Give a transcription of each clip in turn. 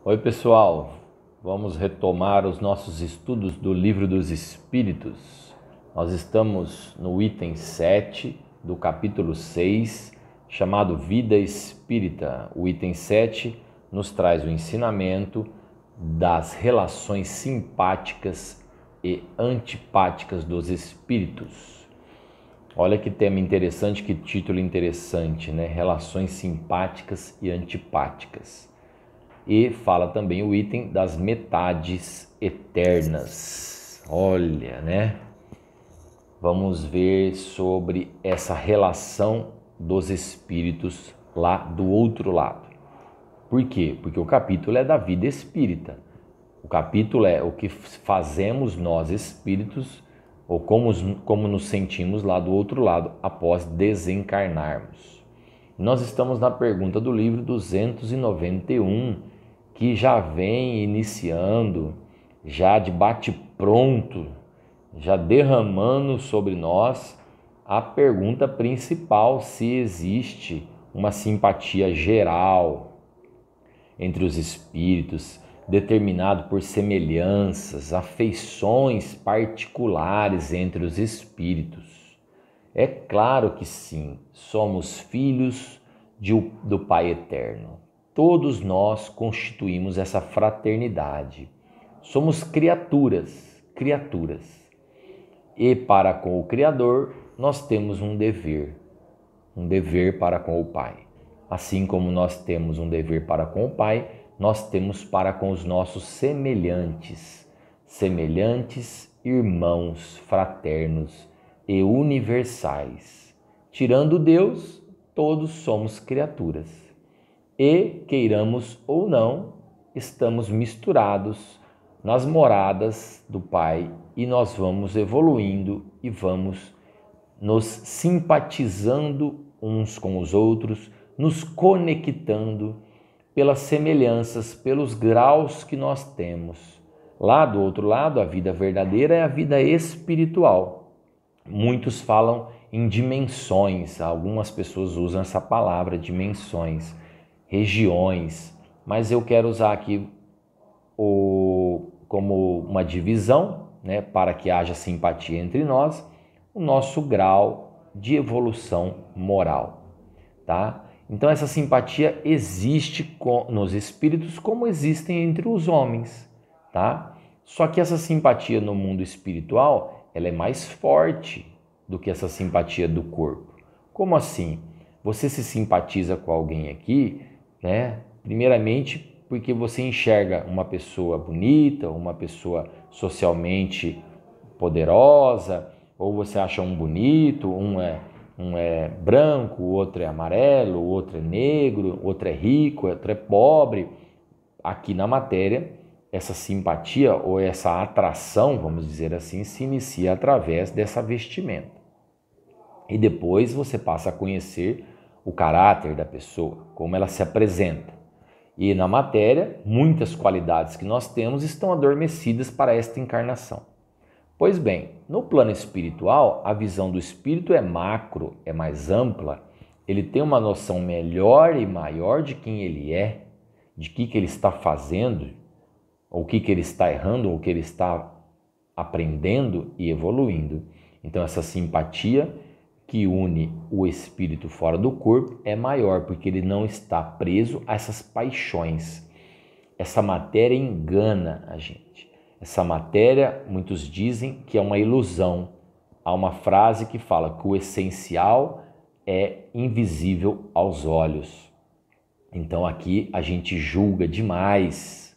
Oi, pessoal. Vamos retomar os nossos estudos do Livro dos Espíritos. Nós estamos no item 7 do capítulo 6, chamado Vida Espírita. O item 7 nos traz o ensinamento das relações simpáticas e antipáticas dos espíritos. Olha que tema interessante, que título interessante, né? Relações simpáticas e antipáticas. E fala também o item das metades eternas. Olha, né? Vamos ver sobre essa relação dos espíritos lá do outro lado. Por quê? Porque o capítulo é da vida espírita. O capítulo é o que fazemos nós espíritos, ou como nos sentimos lá do outro lado após desencarnarmos. Nós estamos na pergunta do livro 291, que já vem iniciando, já de bate-pronto, já derramando sobre nós a pergunta principal: se existe uma simpatia geral entre os espíritos, determinado por semelhanças, afeições particulares entre os espíritos. É claro que sim, somos filhos do Pai Eterno. Todos nós constituímos essa fraternidade. Somos criaturas. E para com o Criador nós temos um dever para com o Pai. Assim como nós temos um dever para com o Pai, nós temos para com os nossos semelhantes, irmãos, fraternos e universais. Tirando Deus, todos somos criaturas. E, queiramos ou não, estamos misturados nas moradas do Pai e nós vamos evoluindo e vamos nos simpatizando uns com os outros, nos conectando pelas semelhanças, pelos graus que nós temos. Lá do outro lado, a vida verdadeira é a vida espiritual. Muitos falam em dimensões, algumas pessoas usam essa palavra, dimensões, regiões, mas eu quero usar aqui como uma divisão, né, para que haja simpatia entre nós, o nosso grau de evolução moral, tá? Então essa simpatia existe nos espíritos como existem entre os homens, tá? Só que essa simpatia no mundo espiritual, ela é mais forte do que essa simpatia do corpo. Como assim? Você se simpatiza com alguém aqui, né? Primeiramente porque você enxerga uma pessoa bonita, uma pessoa socialmente poderosa, ou você acha um bonito, um é branco, o outro é amarelo, o outro é negro, o outro é rico, o outro é pobre. Aqui na matéria, essa simpatia ou essa atração, vamos dizer assim, se inicia através dessa vestimenta. E depois você passa a conhecer o caráter da pessoa, como ela se apresenta. E na matéria, muitas qualidades que nós temos estão adormecidas para esta encarnação. Pois bem, no plano espiritual, a visão do espírito é macro, é mais ampla, ele tem uma noção melhor e maior de quem ele é, de que ele está fazendo, ou o que ele está errando, ou o que ele está aprendendo e evoluindo. Então essa simpatia que une o espírito fora do corpo é maior, porque ele não está preso a essas paixões. Essa matéria engana a gente. Essa matéria, muitos dizem que é uma ilusão. Há uma frase que fala que o essencial é invisível aos olhos. Então aqui a gente julga demais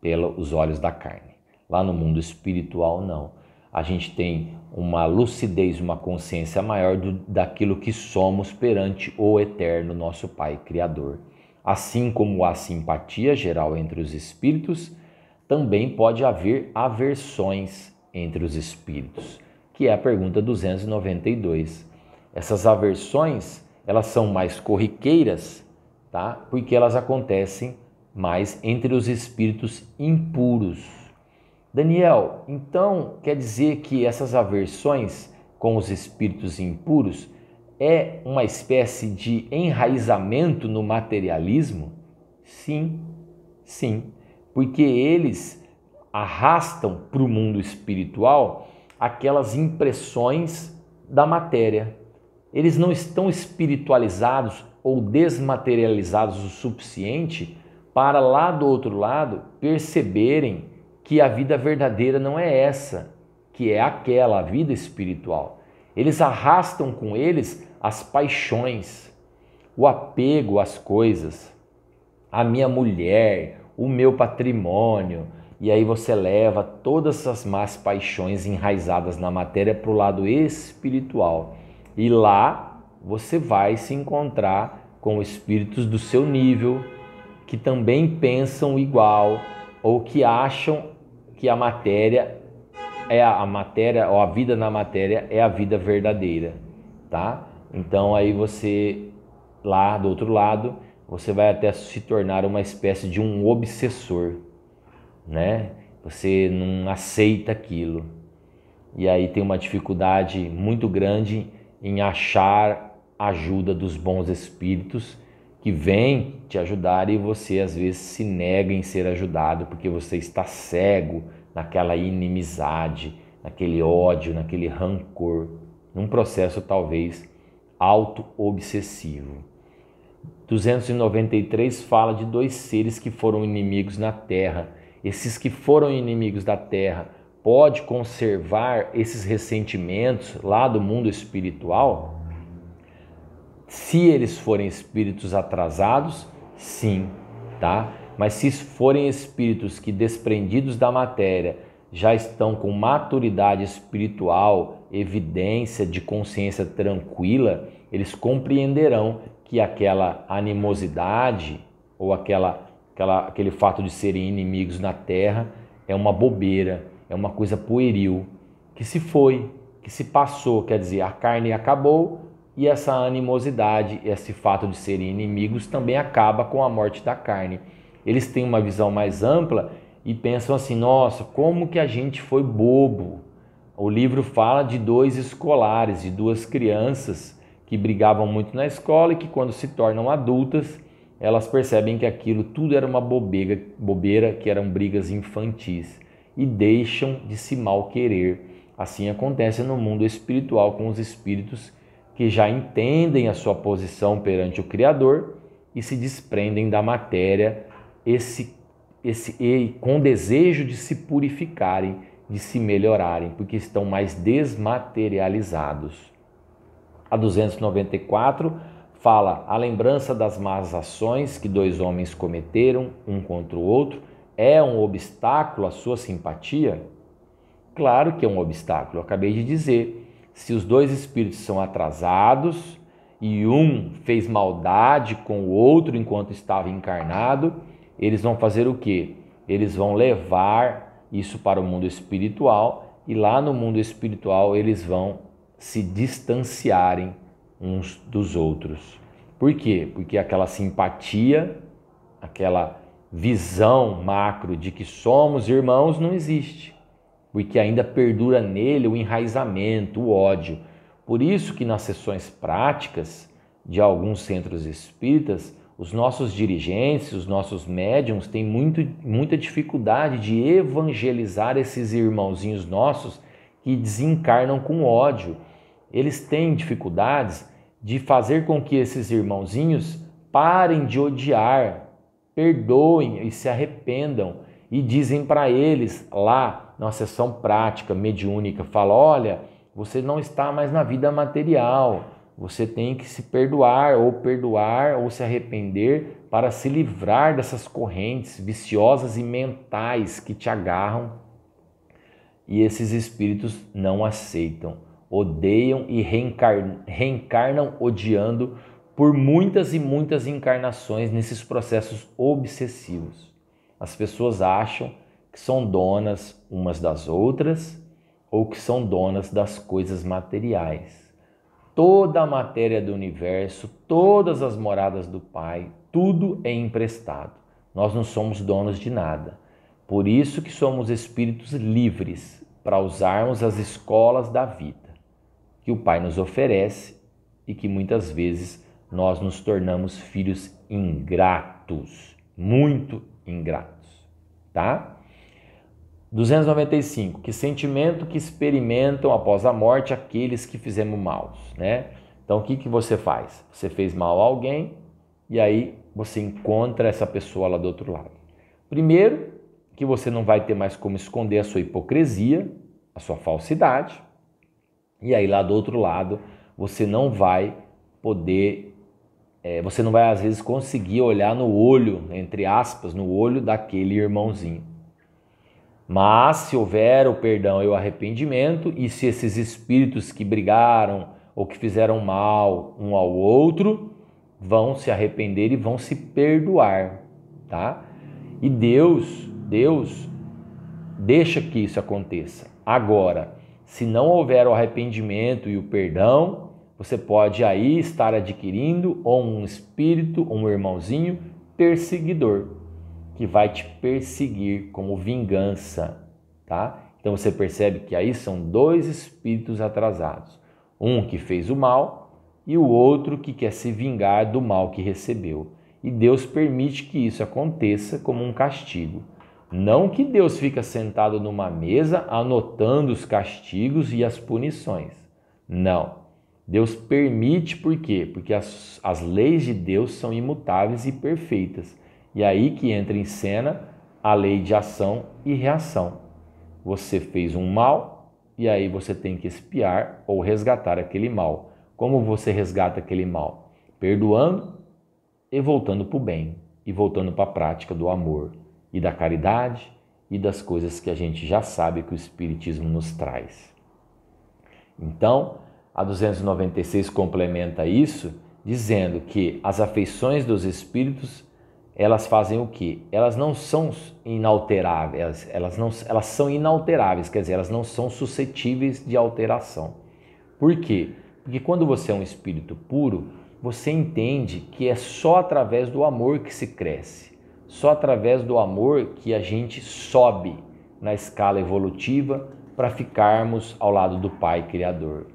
pelos olhos da carne. Lá no mundo espiritual, não. A gente tem uma lucidez, uma consciência maior daquilo que somos perante o Eterno, nosso Pai Criador. Assim como há simpatia geral entre os espíritos, também pode haver aversões entre os espíritos, que é a pergunta 292. Essas aversões, elas são mais corriqueiras, tá? Porque elas acontecem mais entre os espíritos impuros. Daniel, então quer dizer que essas aversões com os espíritos impuros é uma espécie de enraizamento no materialismo? Sim, Sim, porque eles arrastam para o mundo espiritual aquelas impressões da matéria. Eles não estão espiritualizados ou desmaterializados o suficiente para lá do outro lado perceberem que a vida verdadeira não é essa, que é aquela, a vida espiritual. Eles arrastam com eles as paixões, o apego às coisas, a minha mulher, o meu patrimônio, e aí você leva todas as más paixões enraizadas na matéria para o lado espiritual. E lá você vai se encontrar com espíritos do seu nível, que também pensam igual, ou que acham que a matéria ou a vida na matéria é a vida verdadeira, tá? Então aí você, lá do outro lado, você vai até se tornar uma espécie de um obsessor, né? Você não aceita aquilo. E aí tem uma dificuldade muito grande em achar ajuda dos bons espíritos que vêm te ajudar, e você às vezes se nega em ser ajudado porque você está cego naquela inimizade, naquele ódio, naquele rancor, num processo talvez auto-obsessivo. 293 fala de dois seres que foram inimigos na Terra. Esses que foram inimigos da Terra, pode conservar esses ressentimentos lá do mundo espiritual? Se eles forem espíritos atrasados, sim, tá? Mas se forem espíritos que, desprendidos da matéria, já estão com maturidade espiritual, evidência de consciência tranquila, eles compreenderão que aquela animosidade ou aquele fato de serem inimigos na Terra é uma bobeira, é uma coisa pueril, que se foi, que se passou, quer dizer, a carne acabou, e essa animosidade, esse fato de serem inimigos também acaba com a morte da carne. Eles têm uma visão mais ampla e pensam assim: nossa, como que a gente foi bobo. O livro fala de dois escolares, de duas crianças que brigavam muito na escola e que, quando se tornam adultas, elas percebem que aquilo tudo era uma bobeira, que eram brigas infantis, e deixam de se mal querer. Assim acontece no mundo espiritual com os espíritos que já entendem a sua posição perante o Criador e se desprendem da matéria, com desejo de se purificarem, de se melhorarem, porque estão mais desmaterializados. A 294 fala: a lembrança das más ações que dois homens cometeram um contra o outro é um obstáculo à sua simpatia? Claro que é um obstáculo, eu acabei de dizer. Se os dois espíritos são atrasados e um fez maldade com o outro enquanto estava encarnado, eles vão fazer o quê? Eles vão levar isso para o mundo espiritual, e lá no mundo espiritual eles vão se distanciarem uns dos outros. Por quê? Porque aquela simpatia, aquela visão macro de que somos irmãos não existe, porque ainda perdura nele o enraizamento, o ódio. Por isso que nas sessões práticas de alguns centros espíritas, os nossos dirigentes, os nossos médiuns têm muita dificuldade de evangelizar esses irmãozinhos nossos que desencarnam com ódio. Eles têm dificuldades de fazer com que esses irmãozinhos parem de odiar, perdoem e se arrependam, e dizem para eles lá na sessão prática mediúnica, fala: olha, você não está mais na vida material, você tem que se perdoar ou se arrepender para se livrar dessas correntes viciosas e mentais que te agarram. E esses espíritos não aceitam, odeiam e reencarnam odiando por muitas e muitas encarnações nesses processos obsessivos. As pessoas acham que são donas umas das outras ou que são donas das coisas materiais. Toda a matéria do universo, todas as moradas do Pai, tudo é emprestado. Nós não somos donos de nada. Por isso que somos espíritos livres para usarmos as escolas da vida que o Pai nos oferece e que muitas vezes nós nos tornamos filhos ingratos, muito ingratos, tá? 295. Que sentimento que experimentam após a morte aqueles que fizemos mal, né? Então, o que você faz? Você fez mal a alguém e aí você encontra essa pessoa lá do outro lado. Primeiro, que você não vai ter mais como esconder a sua hipocrisia, a sua falsidade. E aí lá do outro lado, você não vai poder, você não vai às vezes conseguir olhar no olho, entre aspas, no olho daquele irmãozinho. Mas se houver o perdão e o arrependimento, e se esses espíritos que brigaram ou que fizeram mal um ao outro, vão se arrepender e vão se perdoar, tá? E Deus deixa que isso aconteça. Agora, se não houver o arrependimento e o perdão, você pode aí estar adquirindo um espírito, um irmãozinho perseguidor, que vai te perseguir como vingança, tá? Então você percebe que aí são dois espíritos atrasados. Um que fez o mal e o outro que quer se vingar do mal que recebeu. E Deus permite que isso aconteça como um castigo. Não que Deus fica sentado numa mesa anotando os castigos e as punições. Não. Deus permite por quê? Porque as leis de Deus são imutáveis e perfeitas. E aí que entra em cena a lei de ação e reação. Você fez um mal e aí você tem que expiar ou resgatar aquele mal. Como você resgata aquele mal? Perdoando e voltando para o bem. E voltando para a prática do amor e da caridade e das coisas que a gente já sabe que o Espiritismo nos traz. Então, a 296 complementa isso, dizendo que as afeições dos espíritos, elas fazem o quê? Elas não são inalteráveis, elas são inalteráveis, quer dizer, elas não são suscetíveis de alteração. Por quê? Porque quando você é um espírito puro, você entende que é só através do amor que se cresce, só através do amor que a gente sobe na escala evolutiva para ficarmos ao lado do Pai Criador.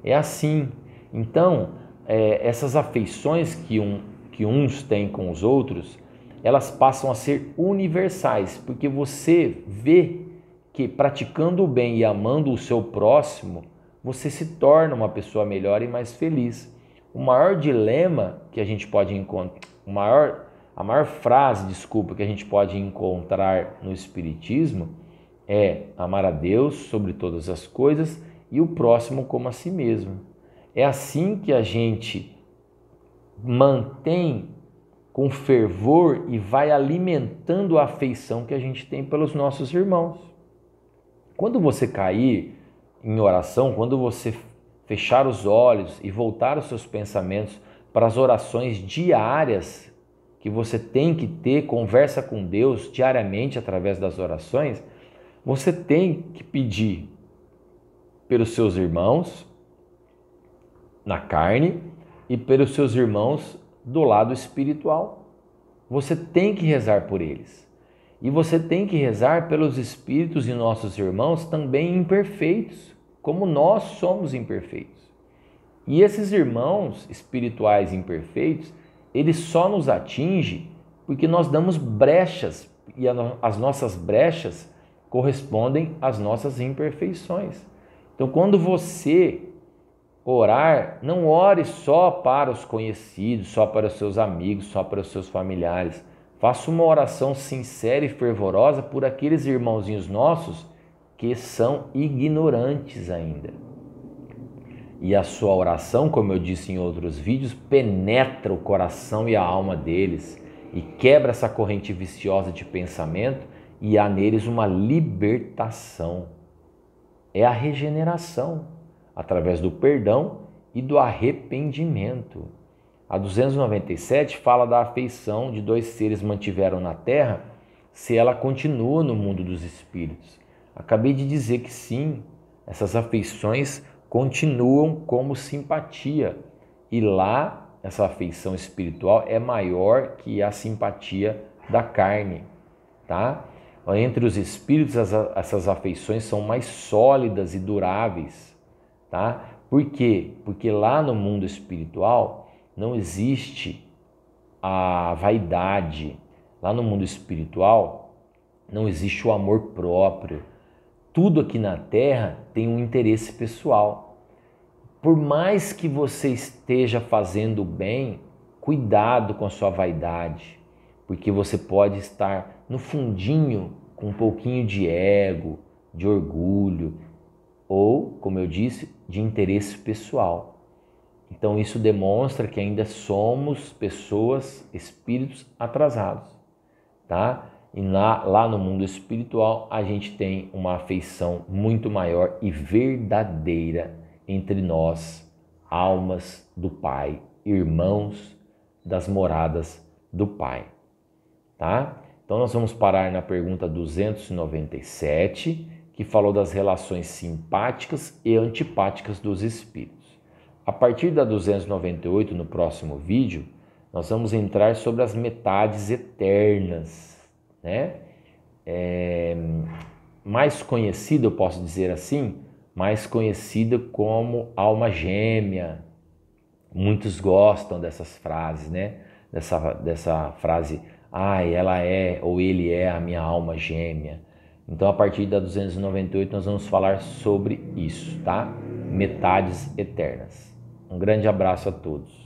É assim. Então, essas afeições que uns têm com os outros, elas passam a ser universais, porque você vê que praticando o bem e amando o seu próximo, você se torna uma pessoa melhor e mais feliz. O maior dilema que a gente pode encontrar, a maior frase, que a gente pode encontrar no Espiritismo é amar a Deus sobre todas as coisas e o próximo como a si mesmo. É assim que a gente mantém com fervor e vai alimentando a afeição que a gente tem pelos nossos irmãos. Quando você cair em oração, quando você fechar os olhos e voltar os seus pensamentos para as orações diárias que você tem que ter, conversa com Deus diariamente através das orações, você tem que pedir pelos seus irmãos na carne e pelos seus irmãos do lado espiritual. Você tem que rezar por eles. E você tem que rezar pelos espíritos de nossos irmãos também imperfeitos, como nós somos imperfeitos. E esses irmãos espirituais imperfeitos, eles só nos atingem porque nós damos brechas, e as nossas brechas correspondem às nossas imperfeições. Então, quando você orar, não ore só para os conhecidos, só para os seus amigos, só para os seus familiares. Faça uma oração sincera e fervorosa por aqueles irmãozinhos nossos que são ignorantes ainda. E a sua oração, como eu disse em outros vídeos, penetra o coração e a alma deles e quebra essa corrente viciosa de pensamento e há neles uma libertação. É a regeneração através do perdão e do arrependimento. A 297 fala da afeição de dois seres mantiveram na Terra se ela continua no mundo dos espíritos. Acabei de dizer que sim, essas afeições continuam como simpatia. E lá, essa afeição espiritual é maior que a simpatia da carne, tá? Entre os espíritos, essas afeições são mais sólidas e duráveis, tá? Por quê? Porque lá no mundo espiritual não existe a vaidade, Lá no mundo espiritual não existe o amor próprio. Tudo aqui na Terra tem um interesse pessoal. Por mais que você esteja fazendo bem, cuidado com a sua vaidade, porque você pode estar no fundinho com um pouquinho de ego, de orgulho ou, como eu disse, de interesse pessoal. Então isso demonstra que ainda somos pessoas, espíritos atrasados, tá? E lá no mundo espiritual a gente tem uma afeição muito maior e verdadeira entre nós, almas do Pai, irmãos das moradas do Pai, tá? Então nós vamos parar na pergunta 297, que falou das relações simpáticas e antipáticas dos espíritos. A partir da 298, no próximo vídeo, nós vamos entrar sobre as metades eternas, né? Mais conhecida, eu posso dizer assim, mais conhecida como alma gêmea. Muitos gostam dessas frases, né? Dessa frase, ela é ou ele é a minha alma gêmea. Então, a partir da 298, nós vamos falar sobre isso, tá? Metades eternas. Um grande abraço a todos.